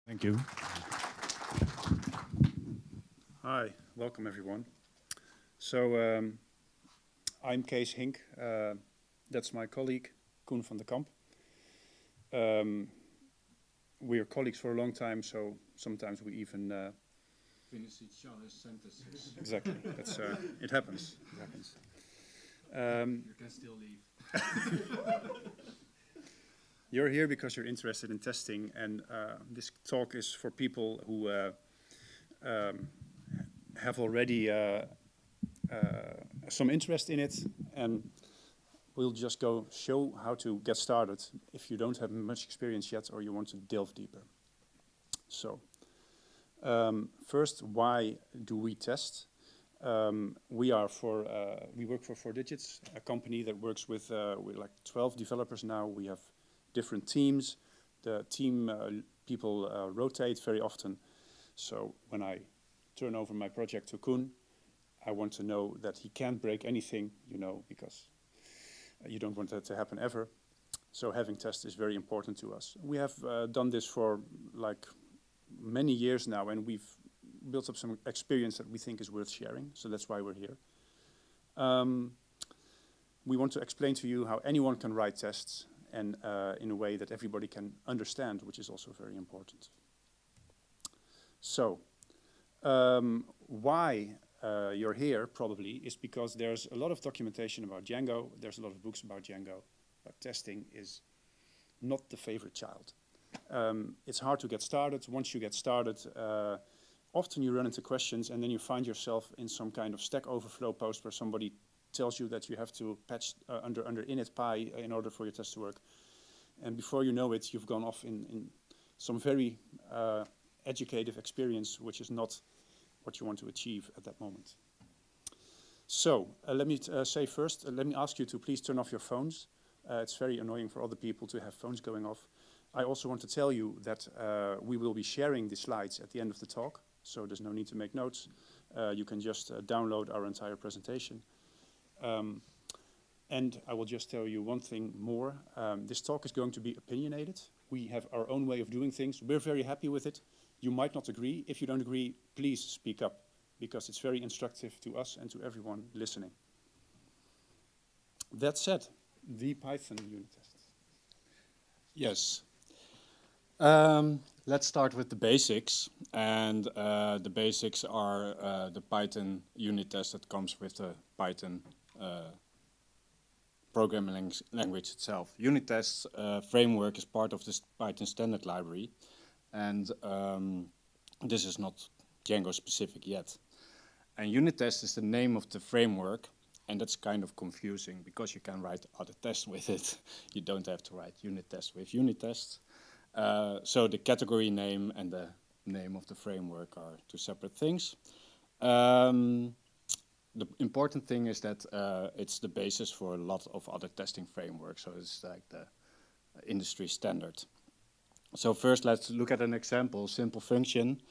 Thank you. Hi, welcome everyone. So I'm Kees Hink. That's my colleague, Coen from the Kamp. We are colleagues for a long time, so sometimes we even Finish each other's sentences. exactly. That's it happens. It happens. You can still leave. You're here because you're interested in testing, and this talk is for people who have already some interest in it, and we'll just go show how to get started if you don't have much experience yet or you want to delve deeper. So, first, why do we test? We work for 4Digits, a company that works with like 12 developers now. We have different teams. The team people rotate very often. So when I turn over my project to Coen, I want to know that he can't break anything, because you don't want that to happen ever. So having tests is very important to us. We have done this for like many years now, and we've built up some experience that we think is worth sharing. So that's why we're here. We want to explain to you how anyone can write tests, and in a way that everybody can understand, which is also very important. So, why you're here probably is because there's a lot of documentation about Django, there's a lot of books about Django, but testing is not the favorite child. It's hard to get started. Once you get started, often you run into questions and then you find yourself in some kind of Stack Overflow post where somebody tells you that you have to patch under init.py in order for your test to work. And before you know it, you've gone off in some very educative experience, which is not what you want to achieve at that moment. So let me say first, let me ask you to please turn off your phones. It's very annoying for other people to have phones going off. I also want to tell you that we will be sharing the slides at the end of the talk, so there's no need to make notes. You can just download our entire presentation. And I will just tell you one thing more. This talk is going to be opinionated. We have our own way of doing things. We're very happy with it. You might not agree. If you don't agree, please speak up, because it's very instructive to us and to everyone listening. That said, the Python unit test. Yes. Let's start with the basics. And the basics are the Python unit test that comes with the Python programming language itself. Unit tests framework is part of this Python standard library. And this is not Django specific yet. And unit test is the name of the framework, and that's kind of confusing because you can write other tests with it. You don't have to write unit tests with unit tests. So the category name and the name of the framework are two separate things. The important thing is that it's the basis for a lot of other testing frameworks, so it's like the industry standard. So first, let's look at an example. Simple function.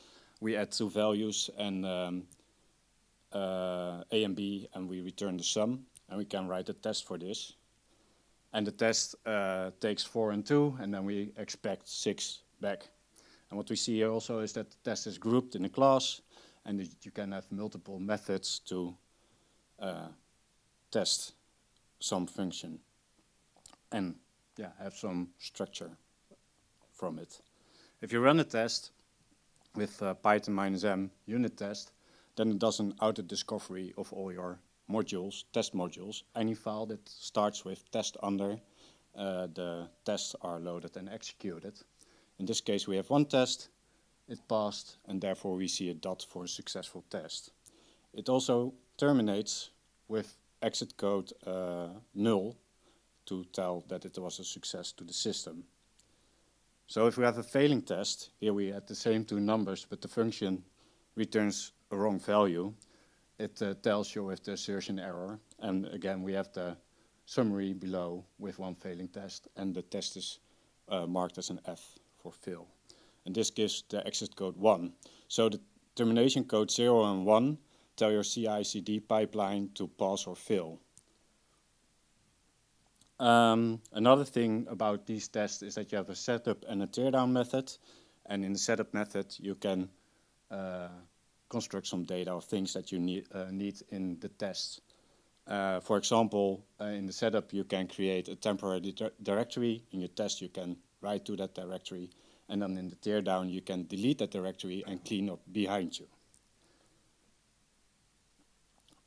We add two values and A and B, and we return the sum. And we can write a test for this. And the test takes 4 and 2, and then we expect 6 back. And what we see here also is that the test is grouped in a class, and you can have multiple methods to test some function and have some structure from it. If you run a test with Python -m unit test, then it does an auto-discovery of all your modules, test modules. Any file that starts with test under, the tests are loaded and executed. In this case, we have one test, it passed, and therefore we see a dot for a successful test. It also terminates with exit code null to tell that it was a success to the system. So if we have a failing test, here we add the same two numbers, but the function returns a wrong value. It tells you if the assertion error, and again we have the summary below with one failing test, and the test is marked as an F for fail. And this gives the exit code 1. So the termination code 0 and 1 tell your CI/CD pipeline to pass or fail. Another thing about these tests is that you have a setup and a teardown method, And in the setup method, you can construct some data or things that you need in the test. For example, in the setup, you can create a temporary directory. In your test, you can write to that directory. And then in the teardown, you can delete that directory and clean up behind you.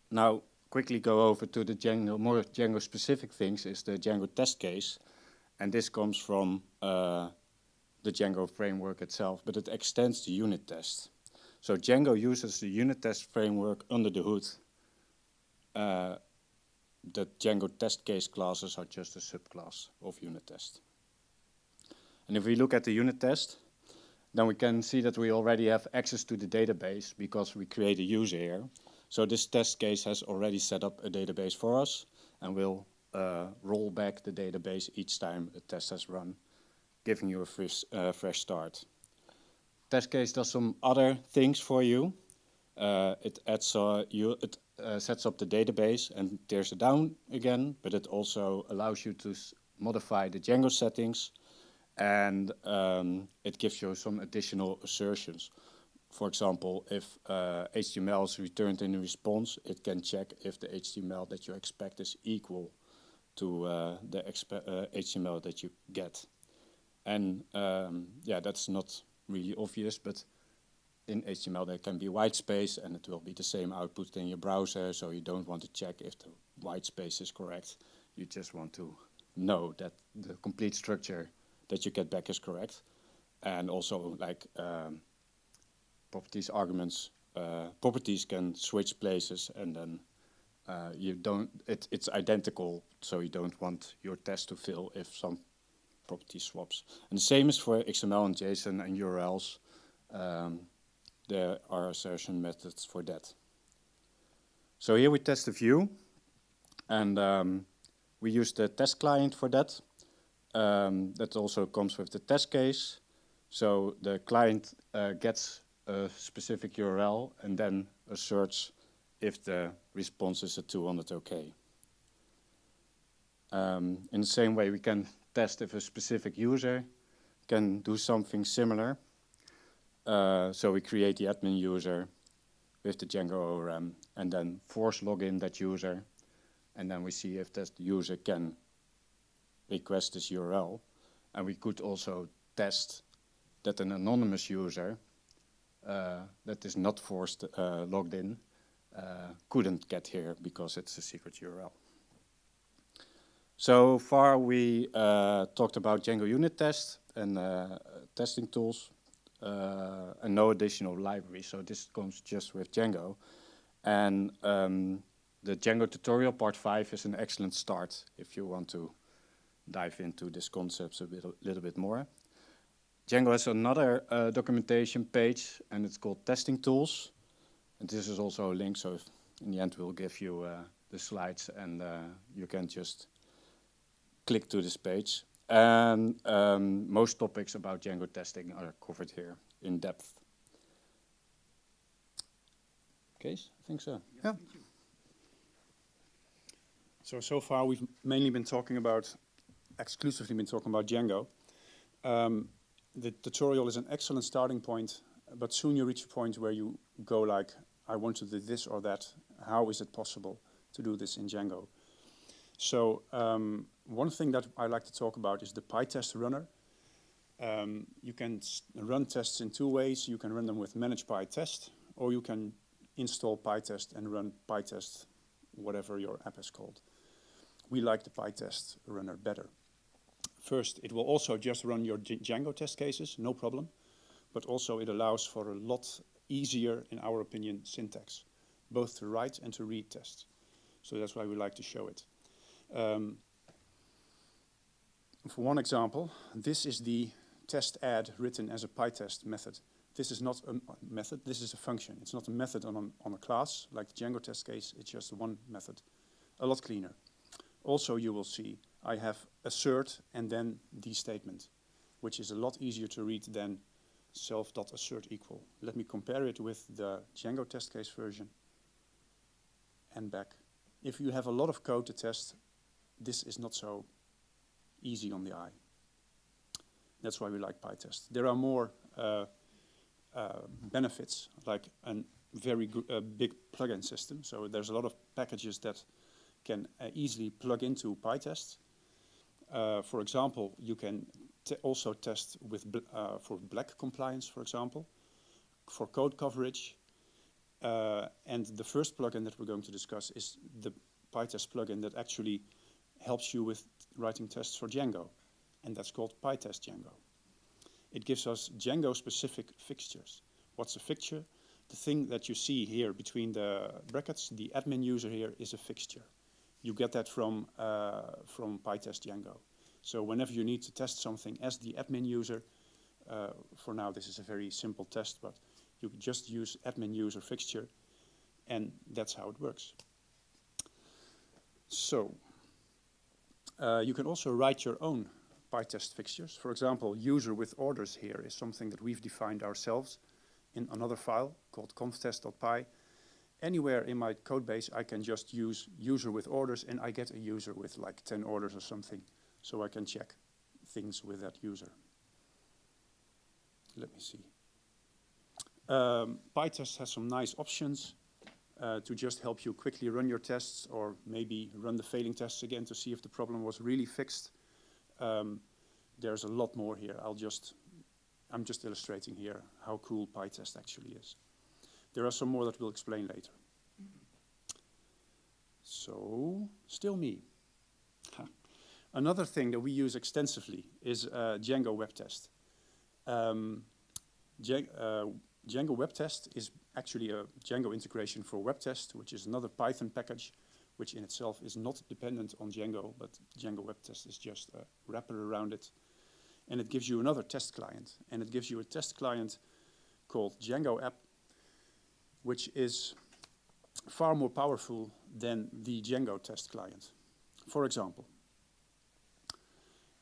Now, quickly go over to the Django, more Django-specific things is the Django test case. And this comes from the Django framework itself, but it extends the unit test. So Django uses the unit test framework under the hood. The Django test case classes are just a subclass of unit test. And if we look at the unit test, then we can see that we already have access to the database because we create a user here. So this test case has already set up a database for us and will roll back the database each time a test has run, giving you a fresh start. Test case does some other things for you. It sets up the database and tears it down again, but it also allows you to modify the Django settings, and it gives you some additional assertions. For example, if HTML is returned in a response, it can check if the HTML that you expect is equal to the HTML that you get. And yeah, that's not really obvious, but in HTML there can be white space and it will be the same output in your browser, so you don't want to check if the white space is correct. You just want to know that the complete structure that you get back is correct. And also like properties arguments, properties can switch places and then it's identical, so you don't want your test to fail if some property swaps. And the same is for XML and JSON and URLs. There are assertion methods for that. So here we test the view, and we use the test client for that. That also comes with the test case. So the client gets a specific URL and then asserts if the response is a 200 OK. In the same way, we can test if a specific user can do something similar. So we create the admin user with the Django ORM and then force login that user. And then we see if that user can request this URL. And we could also test that an anonymous user that is not forced logged in couldn't get here because it's a secret URL. So far we talked about Django unit test and testing tools. And no additional library, so this comes just with Django. And the Django tutorial part 5 is an excellent start if you want to dive into these concepts a little bit more. Django has another documentation page, and it's called Testing Tools. And this is also a link, so in the end we'll give you the slides, and you can just click to this page. And most topics about Django testing are covered here in depth. Kees, I think so. Yeah. So far we've mainly been talking about, exclusively been talking about Django. The tutorial is an excellent starting point, but soon you reach a point where you go like, I want to do this or that. How is it possible to do this in Django? So one thing that I like to talk about is the PyTest runner. You can run tests in two ways. You can run them with manage PyTest, or you can install PyTest and run PyTest, whatever your app is called. We like the PyTest runner better. First, it will also just run your Django test cases, no problem. But also it allows for a lot easier, in our opinion, syntax, both to write and to read tests. So that's why we like to show it. For one example, this is the test add written as a PyTest method. This is not a method, this is a function. It's not a method on a class, like the Django test case, it's just one method. A lot cleaner. Also, you will see I have assert and then the statement, which is a lot easier to read than self.assert equal. Let me compare it with the Django test case version and back. If you have a lot of code to test, this is not so easy on the eye. That's why we like PyTest. There are more benefits, like a very big plugin system. So there's a lot of packages that can easily plug into PyTest. For example, you can also test with for black compliance, for example, for code coverage. And the first plugin that we're going to discuss is the PyTest plugin that actually helps you with writing tests for Django. And that's called PyTest Django. It gives us Django-specific fixtures. What's a fixture? The thing that you see here between the brackets, the admin user here is a fixture. You get that from PyTest Django. So whenever you need to test something as the admin user, for now this is a very simple test, but you can just use admin user fixture, and that's how it works. So you can also write your own PyTest fixtures. For example, user with orders here is something that we've defined ourselves in another file called conftest.py. Anywhere in my code base, I can just use user with orders, and I get a user with like 10 orders or something, so I can check things with that user. Let me see. PyTest has some nice options to just help you quickly run your tests, or maybe run the failing tests again to see if the problem was really fixed. There's a lot more here. I'm just illustrating here how cool PyTest actually is. There are some more that we'll explain later. So, still me. Another thing that we use extensively is Django web test. Django web test is actually a Django integration for web test, which is another Python package, which in itself is not dependent on Django, but Django web test is just a wrapper around it. And it gives you another test client, and it gives you a test client called Django app, which is far more powerful than the Django test client. For example,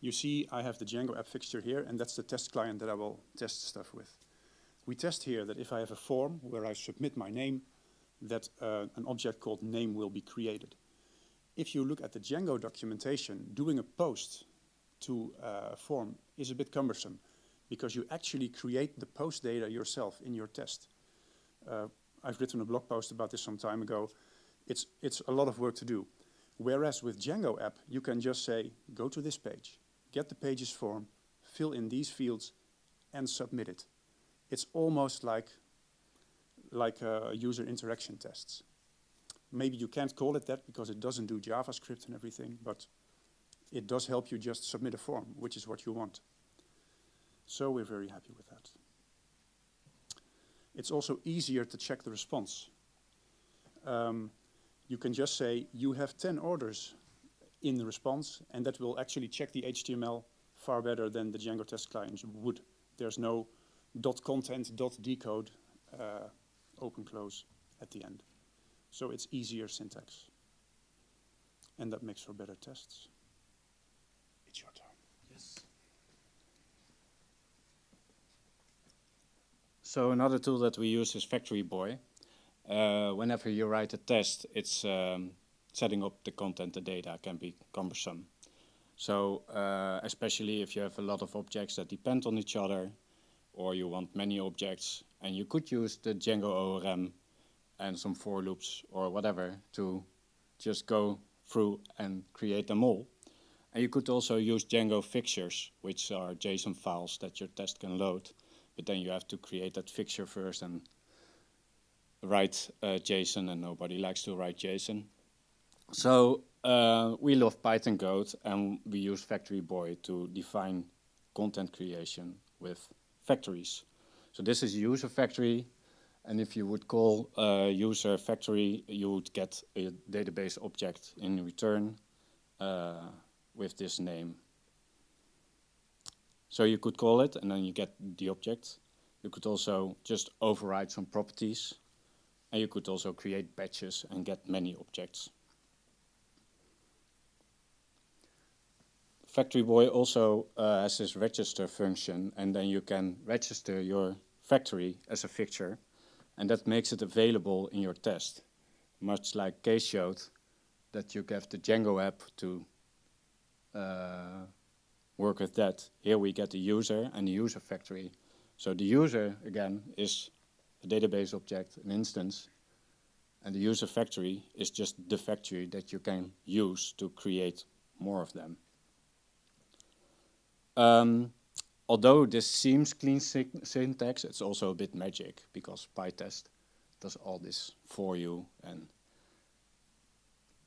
you see I have the Django app fixture here, and that's the test client that I will test stuff with. We test here that if I have a form where I submit my name, that an object called name will be created. If you look at the Django documentation, doing a post to a form is a bit cumbersome, because you actually create the post data yourself in your test. I've written a blog post about this some time ago. It's a lot of work to do. Whereas with Django app, you can just say, go to this page, get the pages form, fill in these fields, and submit it. It's almost like user interaction tests. Maybe you can't call it that because it doesn't do JavaScript and everything, but it does help you just submit a form, which is what you want. So we're very happy with that. It's also easier to check the response. You can just say, you have 10 orders in the response, and that will actually check the HTML far better than the Django test clients would. There's no .content, .decode, open close at the end. So it's easier syntax. And that makes for better tests. It's your turn. Yes. So another tool that we use is Factory Boy. Whenever you write a test, it's setting up the content, the data can be cumbersome. So especially if you have a lot of objects that depend on each other, or you want many objects, and you could use the Django ORM and some for loops or whatever to just go through and create them all. And you could also use Django fixtures, which are JSON files that your test can load, but then you have to create that fixture first and write JSON, and nobody likes to write JSON. So we love Python code, and we use Factory Boy to define content creation with factories. So this is user factory, and if you would call user factory, you would get a database object in return with this name. So you could call it, and then you get the object. You could also just override some properties, and you could also create batches and get many objects. Factory Boy also has this register function, and then you can register your factory as a fixture, and that makes it available in your test. Much like Kees showed, that you have the Django app to work with that. Here we get the user and the user factory. So the user, again, is a database object, an instance, and the user factory is just the factory that you can use to create more of them. Although this seems clean syntax, it's also a bit magic, because PyTest does all this for you, and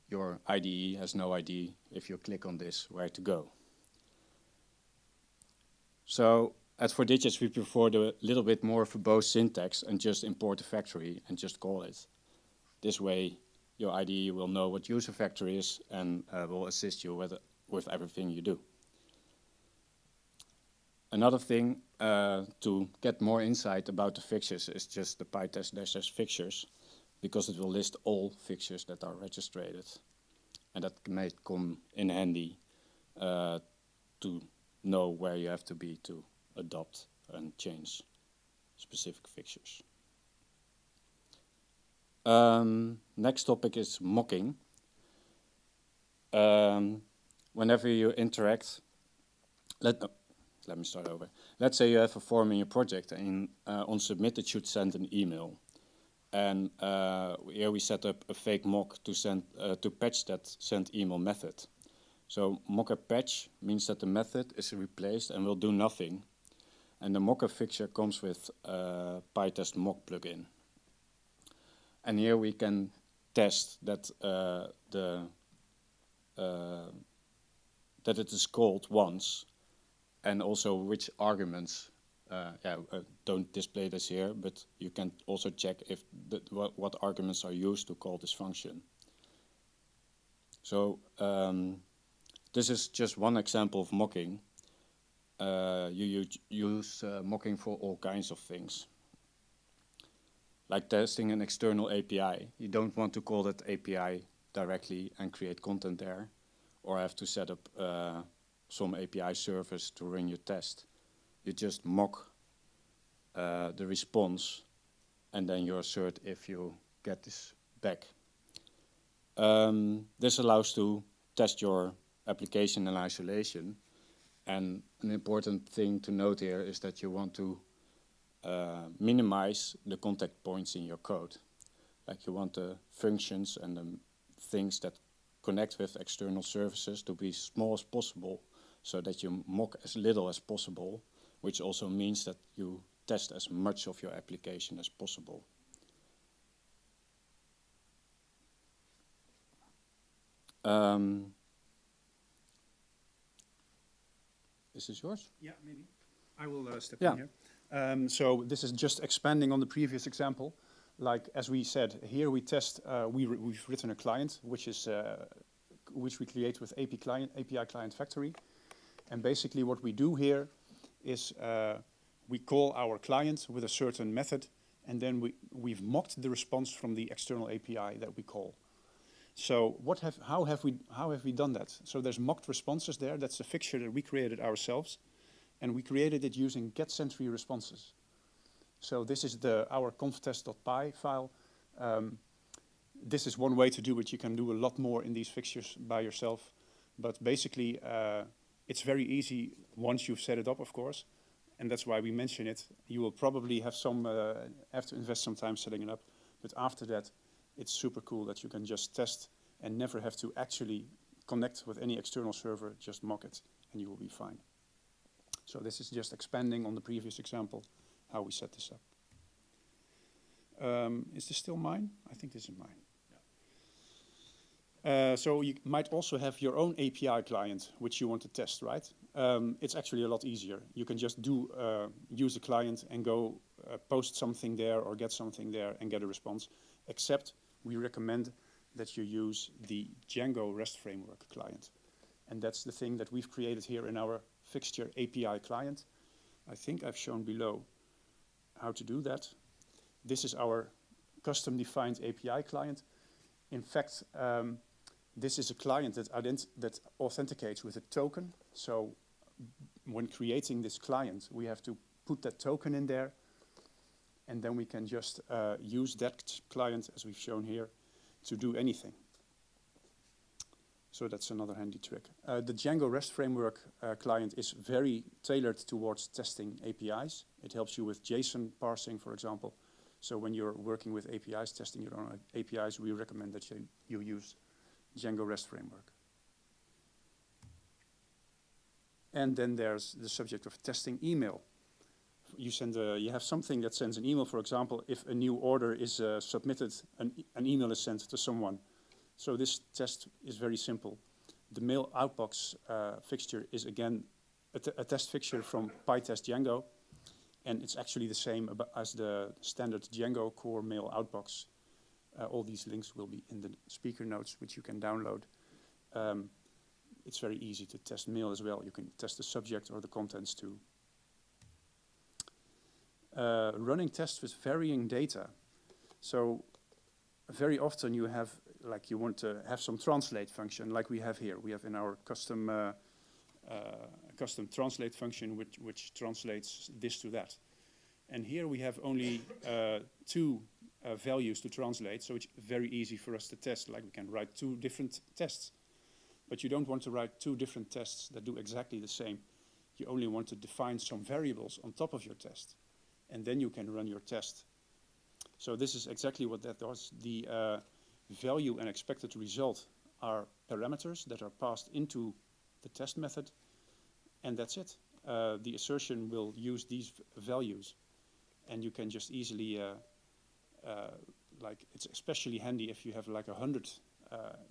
your IDE has no idea, if you click on this, where to go. So at 4Digits, we prefer a little bit more verbose syntax and just import the factory and just call it. This way, your IDE will know what user factory is and will assist you with everything you do. Another thing to get more insight about the fixtures is just the pytest -- fixtures, because it will list all fixtures that are registered. And that may come in handy to know where you have to be to adopt and change specific fixtures. Next topic is mocking. Whenever you interact, let me start over. Let's say you have a form in your project, and on submit it should send an email. And here we set up a fake mock to patch that send email method. So mocker patch means that the method is replaced and will do nothing. And the mocker fixture comes with PyTest mock plugin. And here we can test that that it is called once, and also which arguments. Don't display this here, but you can also check if what arguments are used to call this function. So this is just one example of mocking. You use mocking for all kinds of things. Like testing an external API. You don't want to call that API directly and create content there, or have to set up some API service to run your test. You just mock the response, and then you assert if you get this back. This allows to test your application in isolation. And an important thing to note here is that you want to minimize the contact points in your code. Like you want the functions and the things that connect with external services to be small as possible, so that you mock as little as possible, which also means that you test as much of your application as possible. Is this yours? Yeah, maybe. I will step in here. So this is just expanding on the previous example. Like as we said, here we test. We've written a client, which we create with API client factory, and basically what we do here is we call our client with a certain method, and then we've mocked the response from the external API that we call. So how have we done that? So there's mocked responses there. That's a fixture that we created ourselves, and we created it using getSentry responses. So this is our conftest.py file. This is one way to do it. You can do a lot more in these fixtures by yourself, but basically it's very easy once you've set it up, of course, and that's why we mention it. You will probably have to invest some time setting it up, but after that, it's super cool that you can just test and never have to actually connect with any external server, just mock it, and you will be fine. So this is just expanding on the previous example, how we set this up. Is this still mine? I think this is mine. Yeah. So you might also have your own API client, which you want to test, right? It's actually a lot easier. You can just use the client and go post something there or get something there and get a response, except we recommend that you use the Django REST framework client. And that's the thing that we've created here in our fixture API client. I think I've shown below how to do that. This is our custom defined API client. In fact, this is a client that authenticates with a token. So when creating this client, we have to put that token in there, and then we can just use that client, as we've shown here, to do anything. So that's another handy trick. The Django REST framework client is very tailored towards testing APIs. It helps you with JSON parsing, for example. So when you're working with APIs, testing your own APIs, we recommend that you use Django REST framework. And then there's the subject of testing email. You have something that sends an email, for example, if a new order is submitted, an email is sent to someone. So this test is very simple. The mail outbox fixture is again a test fixture from PyTest Django, and it's actually the same as the standard Django core mail outbox. All these links will be in the speaker notes, which you can download. It's very easy to test mail as well. You can test the subject or the contents too. Running tests with varying data. So very often you have, like you want to have some translate function like we have here. We have in our custom translate function which translates this to that. And here we have only two values to translate, so it's very easy for us to test. Like we can write two different tests. But you don't want to write two different tests that do exactly the same. You only want to define some variables on top of your test. And then you can run your test. So this is exactly what that does. The value and expected result are parameters that are passed into the test method. And that's it. The assertion will use these values. And you can just easily, like it's especially handy if you have like 100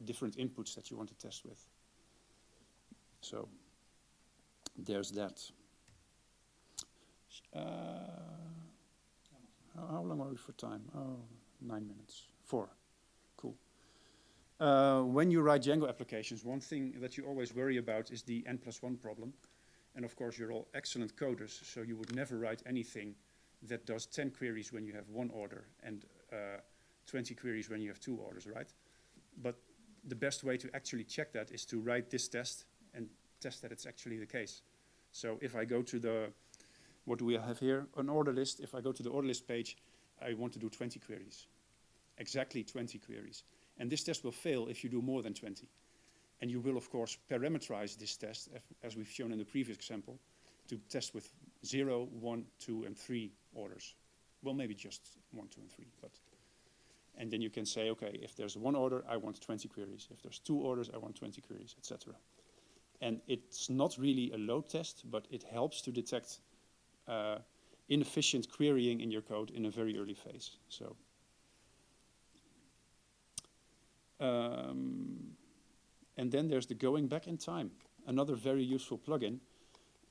different inputs that you want to test with. So there's that. How long are we for time? Oh, 9 minutes. 4. Cool. When you write Django applications, one thing that you always worry about is the n+1 problem. And of course, you're all excellent coders, so you would never write anything that does 10 queries when you have one order and 20 queries when you have 2 orders, right? But the best way to actually check that is to write this test and test that it's actually the case. So if I go to the, what do we have here? An order list. If I go to the order list page, I want to do 20 queries. Exactly 20 queries. And this test will fail if you do more than 20. And you will, of course, parameterize this test, as we've shown in the previous example, to test with 0, 1, 2, and 3 orders. Well, maybe just 1, 2, and 3. And then you can say, okay, if there's one order, I want 20 queries. If there's 2 orders, I want 20 queries, etc. And it's not really a load test, but it helps to detect inefficient querying in your code in a very early phase. So, and then there's the going back in time, another very useful plugin.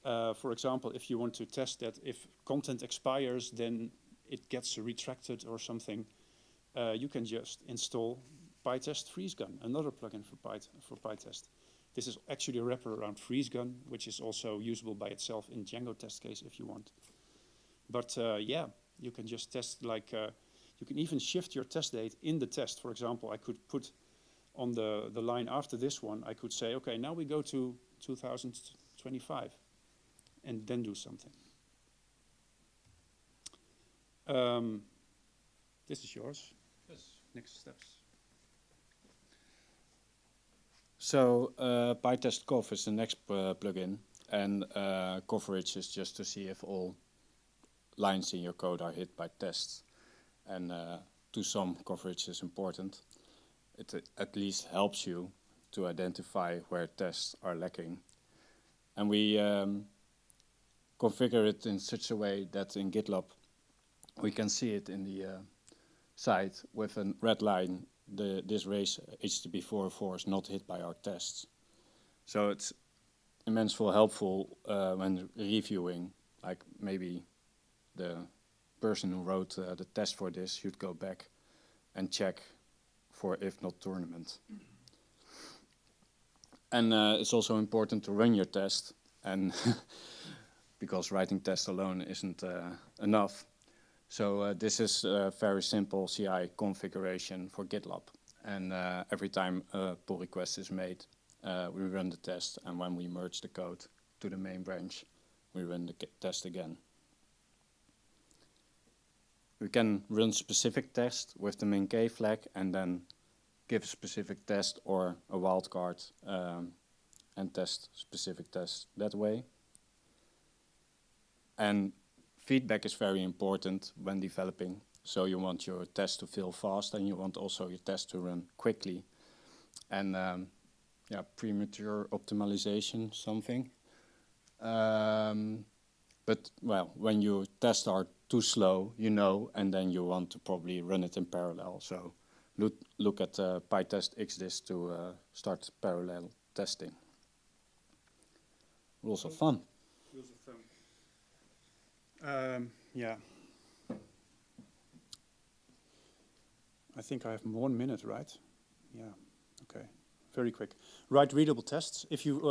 For example, if you want to test that if content expires, then it gets retracted or something, you can just install PyTest FreezeGun, another plugin for PyTest. This is actually a wrapper around FreezeGun, which is also usable by itself in Django test case if you want. But yeah, you can just test like, you can even shift your test date in the test. For example, I could put on the line after this one, I could say, okay, now we go to 2025 and then do something. This is yours. Yes. Next steps. So PyTest Cov is the next plugin, and coverage is just to see if all lines in your code are hit by tests. And to some, coverage is important. It at least helps you to identify where tests are lacking. And we configure it in such a way that in GitLab we can see it in the site with a red line. This race HTTP 404 is not hit by our tests. So it's immensely helpful when reviewing, like maybe the person who wrote the test for this should go back and check for if not tournament. And it's also important to run your test, and because writing tests alone isn't enough. So this is a very simple CI configuration for GitLab. And every time a pull request is made, we run the test. And when we merge the code to the main branch, we run the test again. We can run specific tests with the main K flag and then give a specific test or a wildcard and test specific tests that way. And feedback is very important when developing. So you want your test to fail fast, and you want also your test to run quickly. And yeah, premature optimization, something. But well, when your tests are too slow, you know, and then you want to probably run it in parallel. So look at PyTest XDis to start parallel testing. Rules of thumb. Rules of thumb. Yeah. I think I have 1 minute, right? Yeah. Okay. Very quick. Write readable tests. If you've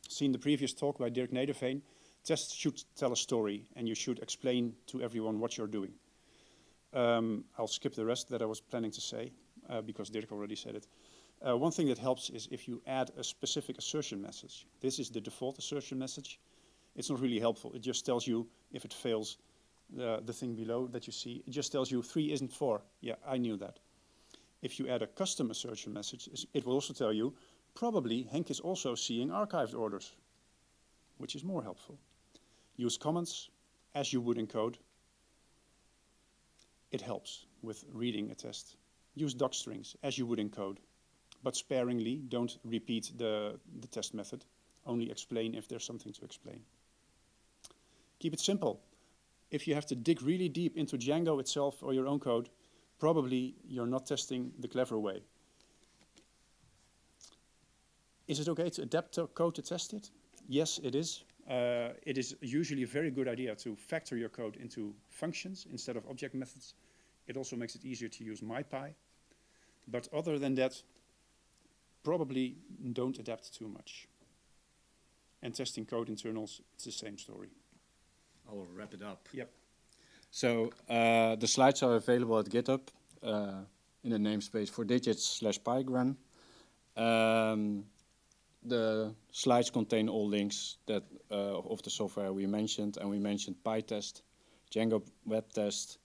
seen the previous talk by Dirk Nederveen, tests should tell a story, and you should explain to everyone what you're doing. I'll skip the rest that I was planning to say, because Dirk already said it. One thing that helps is if you add a specific assertion message. This is the default assertion message. It's not really helpful. It just tells you if it fails, the thing below that you see. It just tells you 3 isn't 4. Yeah, I knew that. If you add a custom assertion message, it will also tell you, probably Hink is also seeing archived orders, which is more helpful. Use comments as you would in code. It helps with reading a test. Use docstrings as you would in code, but sparingly. Don't repeat the test method. Only explain if there's something to explain. Keep it simple. If you have to dig really deep into Django itself or your own code, probably you're not testing the clever way. Is it okay to adapt code to test it? Yes, it is. It is usually a very good idea to factor your code into functions instead of object methods. It also makes it easier to use MyPy. But other than that, probably don't adapt too much. And testing code internals, it's the same story. I will wrap it up. Yep. So the slides are available at GitHub in the namespace for digits/Pygrunn. The slides contain all links that of the software we mentioned, and we mentioned PyTest, Django web test,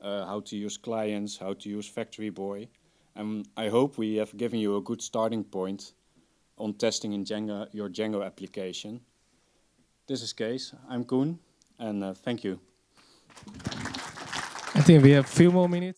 how to use clients, how to use Factory Boy. And I hope we have given you a good starting point on testing in Django, your Django application. This is Kees, I'm Coen, and thank you. I think we have a few more minutes.